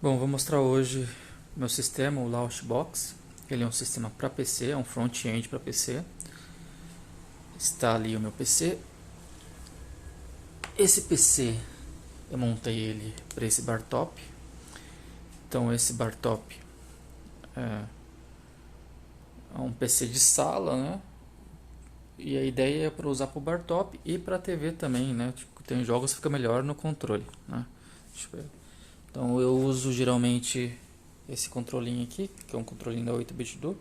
Bom, vou mostrar hoje meu sistema, o Launchbox. Ele é um sistema para PC, é um front-end para PC. Está ali o meu PC. Esse PC eu montei ele para esse bar top. Então esse bar top é um PC de sala, né? E a ideia é para usar para o bar top e para TV também, né? Tipo, tem jogos que fica melhor no controle, né? Deixa eu ver. Então eu uso geralmente esse controlinho aqui, que é um controlinho da 8-bit do.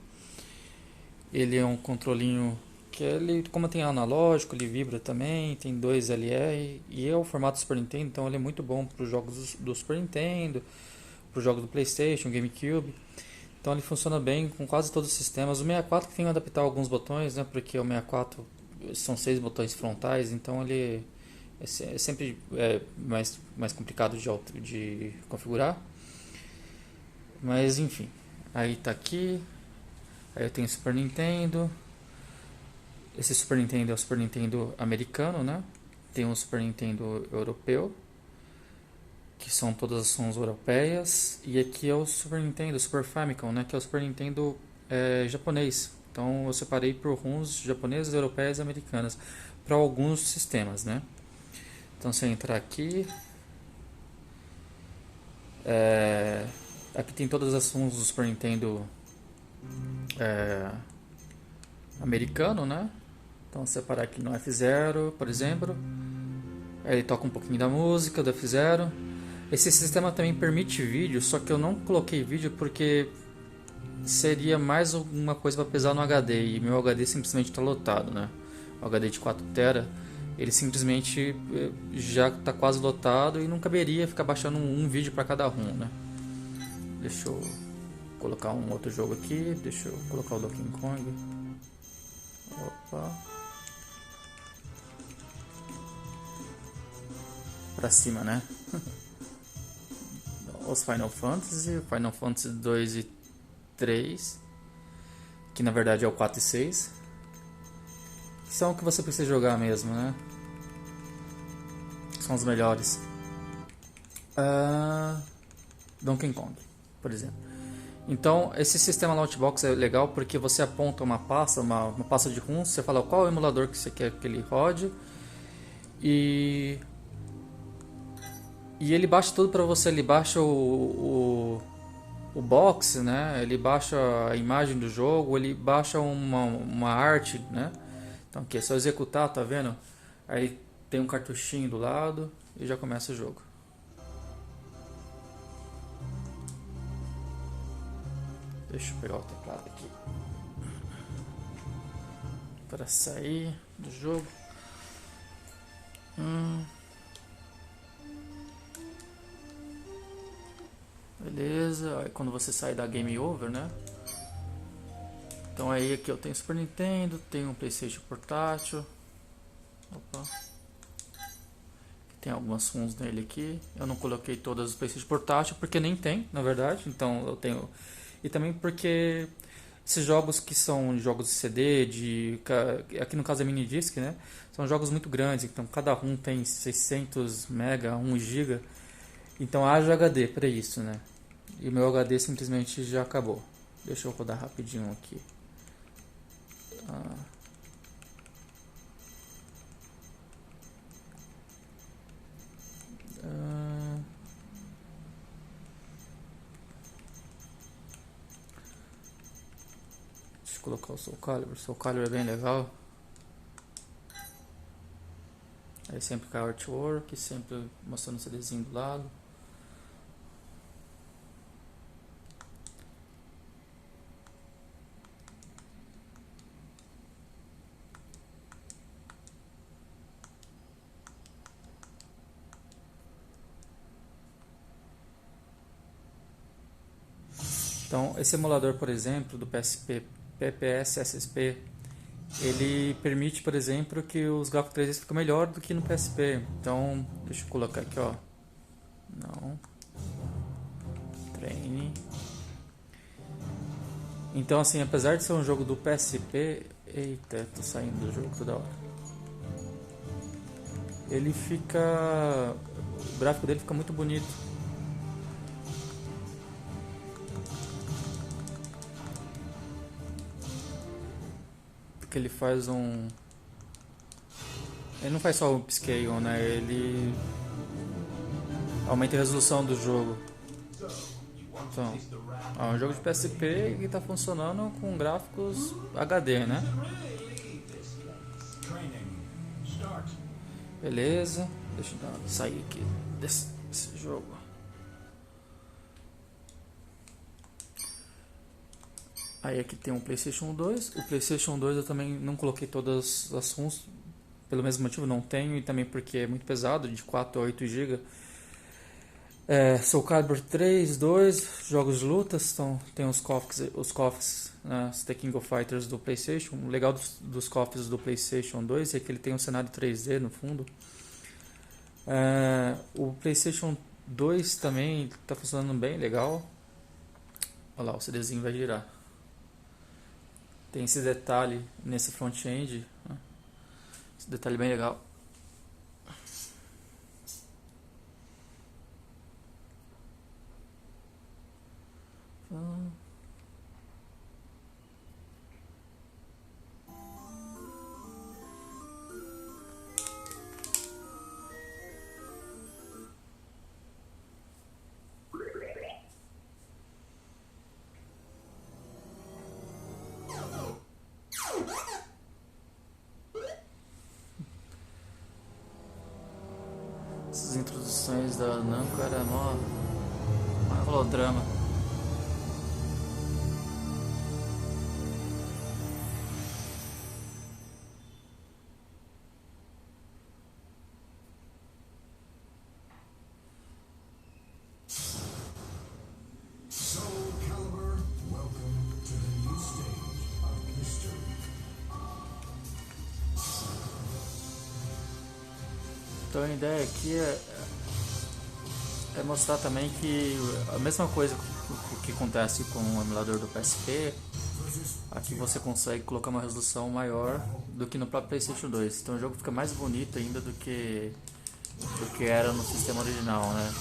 Ele é um controlinho que ele, como tem analógico, ele vibra também, tem dois LR e é o formato Super Nintendo, então ele é muito bom para os jogos do Super Nintendo, para os jogos do PlayStation, GameCube. Então ele funciona bem com quase todos os sistemas. O 64 que tem que adaptar alguns botões, né? Porque o 64 são 6 botões frontais, então ele é sempre mais complicado de configurar. Mas enfim, aí tá aqui. Aí eu tenho o Super Nintendo. Esse Super Nintendo é o Super Nintendo americano, né? Tem o Super Nintendo europeu, que são todas as sons europeias. E aqui é o Super Nintendo, Super Famicom, né? Que é o Super Nintendo japonês. Então eu separei por ROMs japonesas, europeias e americanas para alguns sistemas, né? Então se eu entrar aqui, aqui tem todas as sons do Super Nintendo americano, né? Então separar aqui no F0, por exemplo. Aí ele toca um pouquinho da música do F0. Esse sistema também permite vídeo, só que eu não coloquei vídeo porque seria mais alguma coisa para pesar no HD e meu HD simplesmente está lotado, né? O HD de 4 TB, ele simplesmente já está quase lotado e não caberia ficar baixando um vídeo para cada ROM, né? Deixa eu colocar um outro jogo aqui, deixa eu colocar o Donkey Kong. Opa. Pra cima, né? Os Final Fantasy 2 e 3, que na verdade é o 4 e 6, que são o que você precisa jogar mesmo, né? São os melhores. Donkey Kong, por exemplo. Então, esse sistema Launchbox é legal porque você aponta uma pasta de ROMs, você fala qual emulador que você quer que ele rode e ele baixa tudo para você. Ele baixa o box, né? Ele baixa a imagem do jogo, ele baixa uma arte, né? Então aqui é só executar, tá vendo? Aí tem um cartuchinho do lado e já começa o jogo. Deixa eu pegar o teclado aqui para sair do jogo. Beleza, aí quando você sai da Game Over, né? Então aí aqui eu tenho Super Nintendo, tenho um PlayStation portátil. Opa. Tem algumas ROMs nele aqui. Eu não coloquei todas os PlayStation portátil porque nem tem, na verdade. Então eu tenho. E também porque esses jogos que são jogos de CD, aqui no caso é mini disc, né? São jogos muito grandes, então cada ROM tem 600 MB, 1 GB. Então haja HD para isso, né? E o meu HD simplesmente já acabou. Deixa eu rodar rapidinho aqui. Deixa eu colocar o Soul Calibur. O Soul Calibur é bem legal. Aí sempre com a artwork, sempre mostrando o CDzinho do lado. Então, esse emulador, por exemplo, do PSP, PPS SSP, ele permite, por exemplo, que os gráficos 3D fiquem melhor do que no PSP. Então, deixa eu colocar aqui, ó. Não. Treine. Então, assim, apesar de ser um jogo do PSP... Eita, tô saindo do jogo toda hora. Ele fica... O gráfico dele fica muito bonito. que ele faz ele não faz só o upscale, né? Ele aumenta a resolução do jogo. Então, é um jogo de PSP que está funcionando com gráficos HD, né? Beleza, deixa eu sair aqui desse jogo. Aí aqui tem um PlayStation 2. O PlayStation 2 eu também não coloquei todas as ROMs, pelo mesmo motivo não tenho, e também porque é muito pesado, de 4 a 8 GB. Soul Calibur 3, 2, jogos de lutas, então tem os cofres, né, os The King of Fighters do PlayStation. O legal dos cofres do PlayStation 2 é que ele tem um cenário 3D no fundo. O PlayStation 2 também está funcionando bem legal. Olha lá, o CDzinho vai girar. Tem esse detalhe nesse front-end, né? Esse detalhe bem legal. Essas introduções da Namco era mó holodrama. Soul Calibur, welcome to the new stage of history. Então a ideia aqui é mostrar também que a mesma coisa que acontece com o emulador do PSP, aqui você consegue colocar uma resolução maior do que no próprio PlayStation 2. Então o jogo fica mais bonito ainda do que era no sistema original, né?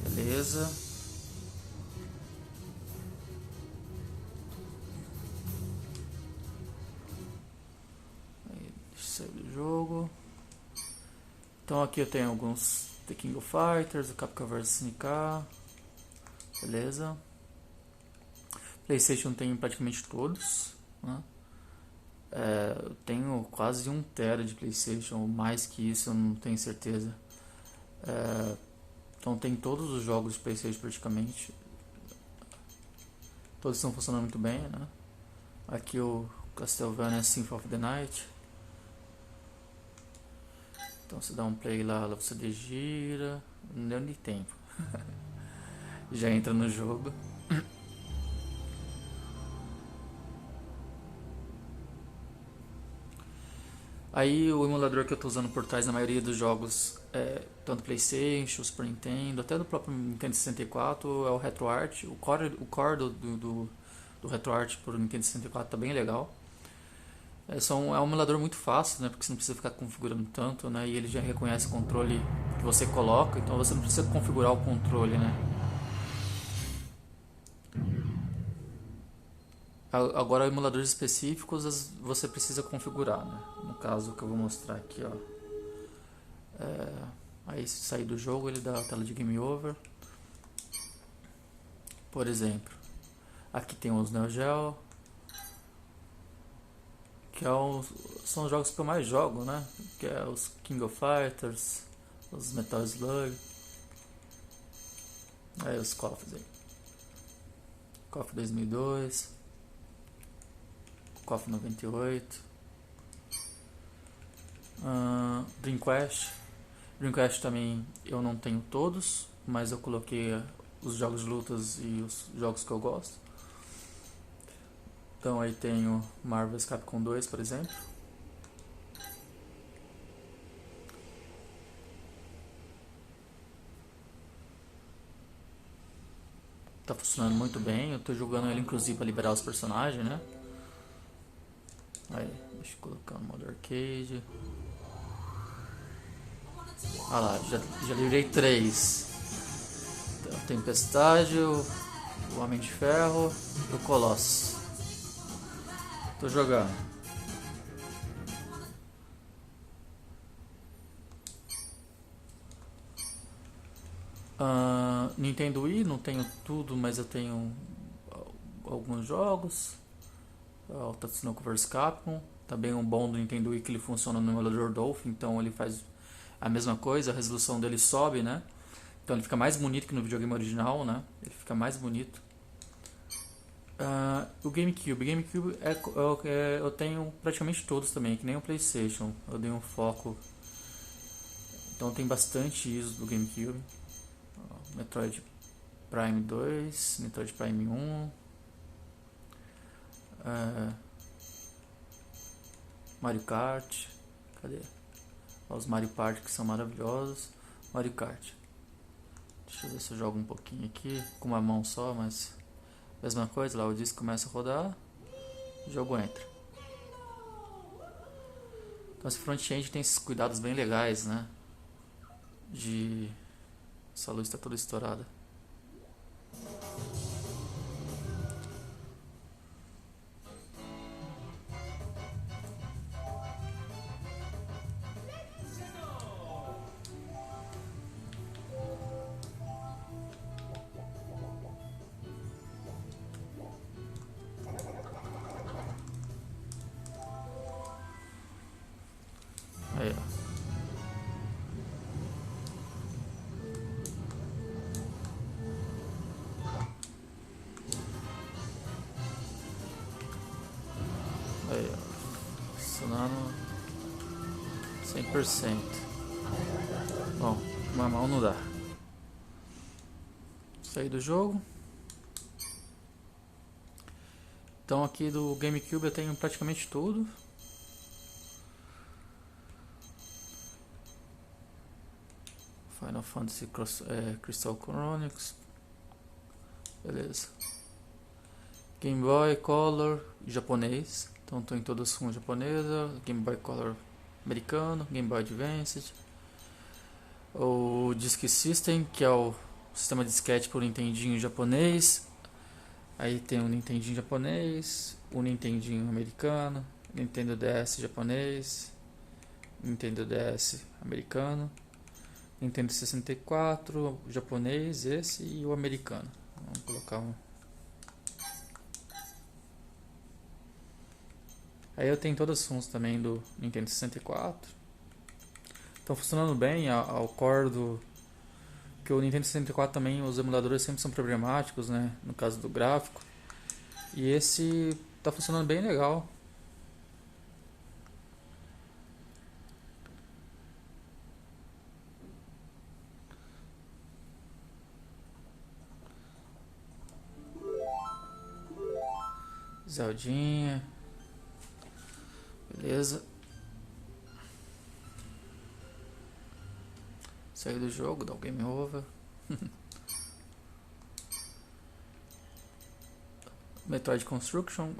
Beleza. Aí, deixa eu sair do jogo. Então aqui eu tenho alguns The King of Fighters, o Capcom vs SNK, beleza. PlayStation tem praticamente todos, né? Eu tenho quase 1 TB de PlayStation, mais que isso eu não tenho certeza. Então tem todos os jogos de PlayStation praticamente. Todos estão funcionando muito bem, né? Aqui o Castlevania Symphony of the Night. Então você dá um play lá, você gira, não deu nem tempo. Já entra no jogo. Aí o emulador que eu estou usando por trás na maioria dos jogos, tanto PlayStation, Super Nintendo, até do próprio Nintendo 64, é o RetroArch. O core do RetroArch por Nintendo 64 tá bem legal. É um emulador muito fácil, né? Porque você não precisa ficar configurando tanto, né? E ele já reconhece o controle que você coloca, então você não precisa configurar o controle, né? Agora, emuladores específicos você precisa configurar, né? No caso que eu vou mostrar aqui, ó. Aí se sair do jogo ele dá a tela de Game Over. Por exemplo, aqui tem os Neo Geo, que são os jogos que eu mais jogo, né? Que é os King of Fighters, os Metal Slug. Aí os KOFs aí. KOF 2002, KOF 98, Dream Quest. Dream Quest também eu não tenho todos, mas eu coloquei os jogos de lutas e os jogos que eu gosto. Então aí tenho Marvel's Capcom 2, por exemplo. Tá funcionando muito bem, eu tô jogando ele inclusive para liberar os personagens, né? Aí, deixa eu colocar no modo arcade. Ah lá, já livrei 3. Então, Tempestade, o Homem de Ferro e o Colossus. Tô jogando. Nintendo Wii, não tenho tudo, mas eu tenho alguns jogos. O Tatsunoko vs Capcom. Também um bom do Nintendo Wii que ele funciona no emulador Dolphin, então ele faz a mesma coisa, a resolução dele sobe, né? Então ele fica mais bonito que no videogame original, né? Ele fica mais bonito. O GameCube eu tenho praticamente todos também, que nem o PlayStation. Eu dei um foco. Então tem bastante ISO do GameCube. Metroid Prime 2, Metroid Prime 1, Mario Kart. Cadê? Os Mario Party que são maravilhosos. Mario Kart. Deixa eu ver se eu jogo um pouquinho aqui, com uma mão só, mas mesma coisa, lá o disco começa a rodar, o jogo entra. Então esse front-end tem esses cuidados bem legais, né? Essa luz está toda estourada. Aí, ó. Aí, ó. Funcionando 100%. Bom, com uma mão não dá. Saí do jogo. Então aqui do GameCube eu tenho praticamente tudo. Final Fantasy Crystal Chronicles. Beleza. Game Boy Color japonês. Então estou em todos com japonesa. Game Boy Color americano. Game Boy Advance. O Disk System, que é o sistema de disquete para o Nintendinho japonês. Aí tem o Nintendinho japonês, o Nintendinho americano, Nintendo DS japonês, Nintendo DS americano, Nintendo 64, o japonês, esse e o americano. Vamos colocar um. Aí eu tenho todas as funções também do Nintendo 64. Estão funcionando bem ao core do... Que o Nintendo 64 também, os emuladores sempre são problemáticos, né? No caso do gráfico. E esse tá funcionando bem legal. Zeldinha. Beleza. Sair do jogo, dá o game over. Metroid Construction.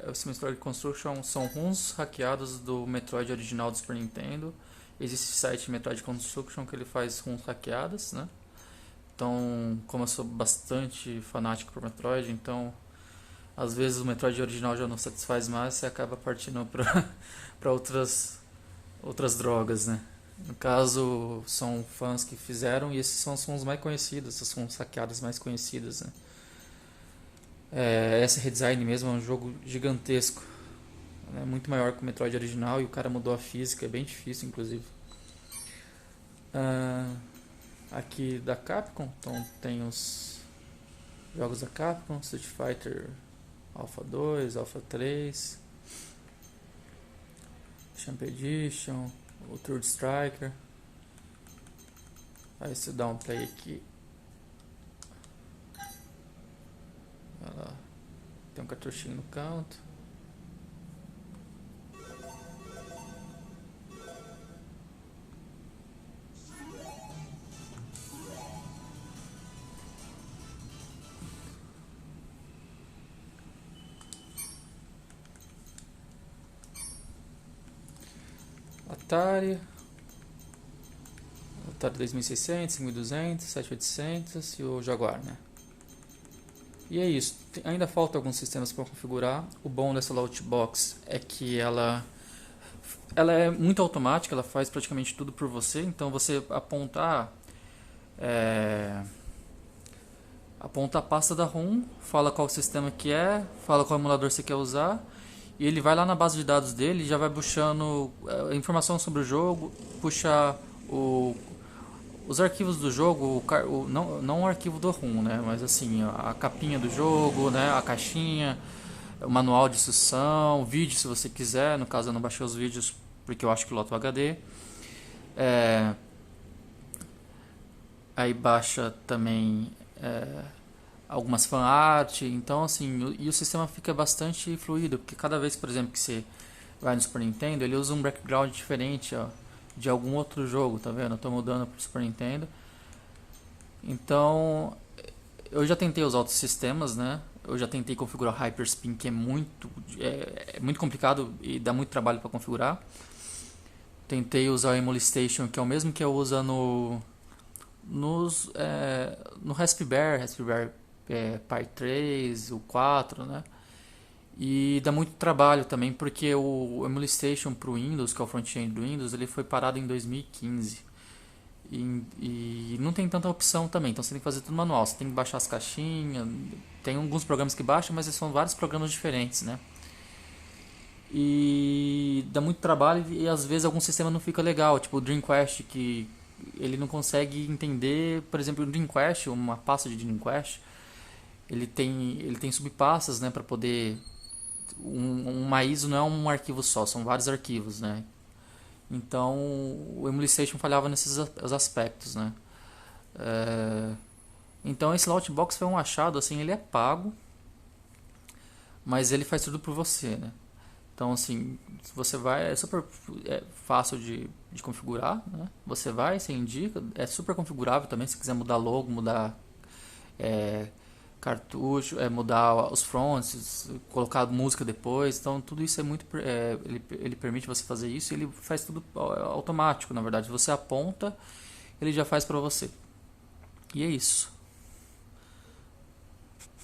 Esse Metroid Construction são ROMs hackeados do Metroid original do Super Nintendo. Existe o site Metroid Construction que ele faz ROMs hackeadas, né? Então, como eu sou bastante fanático por Metroid, então às vezes o Metroid original já não satisfaz mais, você acaba partindo para outras drogas, né? No caso, são fãs que fizeram e esses são os sons mais conhecidos, essas são saqueadas mais conhecidas, né? Essa redesign mesmo é um jogo gigantesco, né? Muito maior que o Metroid original e o cara mudou a física, é bem difícil inclusive. Aqui da Capcom, então tem os jogos da Capcom, Street Fighter Alpha 2, Alpha 3, Champ Edition, o Third Striker. Aí se dá um play aqui, olha lá, tem um cartuchinho no canto. Atari 2600, 5200, 7800 e o Jaguar, né? E é isso. Ainda falta alguns sistemas para configurar. O bom dessa Loutbox é que ela é muito automática, ela faz praticamente tudo por você. Então você aponta a pasta da ROM, fala qual sistema que é, fala qual emulador você quer usar, e ele vai lá na base de dados dele e já vai puxando informação sobre o jogo, puxa os arquivos do jogo, não o arquivo do ROM, né, mas assim, a capinha do jogo, né, a caixinha, o manual de instrução, vídeo se você quiser. No caso eu não baixei os vídeos porque eu acho que loto o HD. Aí baixa também algumas fan art. Então assim, e o sistema fica bastante fluido, porque cada vez, por exemplo, que você vai no Super Nintendo, ele usa um background diferente, ó, de algum outro jogo, tá vendo? Eu tô mudando pro Super Nintendo. Então, eu já tentei os outros sistemas, né? Eu já tentei configurar o Hyperspin, que é muito complicado e dá muito trabalho para configurar. Tentei usar o Emulstation, que é o mesmo que eu uso no Raspberry Pi 3, o 4, né? E dá muito trabalho também, porque o Emulstation para o Windows, que é o front-end do Windows, ele foi parado em 2015. E não tem tanta opção também, então você tem que fazer tudo manual. Você tem que baixar as caixinhas, tem alguns programas que baixam, mas são vários programas diferentes, né? E dá muito trabalho e às vezes algum sistema não fica legal, tipo o Dreamcast, que ele não consegue entender. Por exemplo, o Dreamcast, uma pasta de Dreamcast, ele tem subpastas, né, para poder uma ISO não é um arquivo só, são vários arquivos, né? Então o Emulstation falhava nesses aspectos, né? Então esse Loutbox foi um achado, assim, ele é pago, mas ele faz tudo por você, né? Então assim, se você vai, é super fácil de configurar, né? Você indica, é super configurável também, se quiser mudar logo, mudar cartucho, mudar os fronts, colocar música depois. Então tudo isso ele permite você fazer isso, e ele faz tudo automático, na verdade. Você aponta, ele já faz para você. E é isso.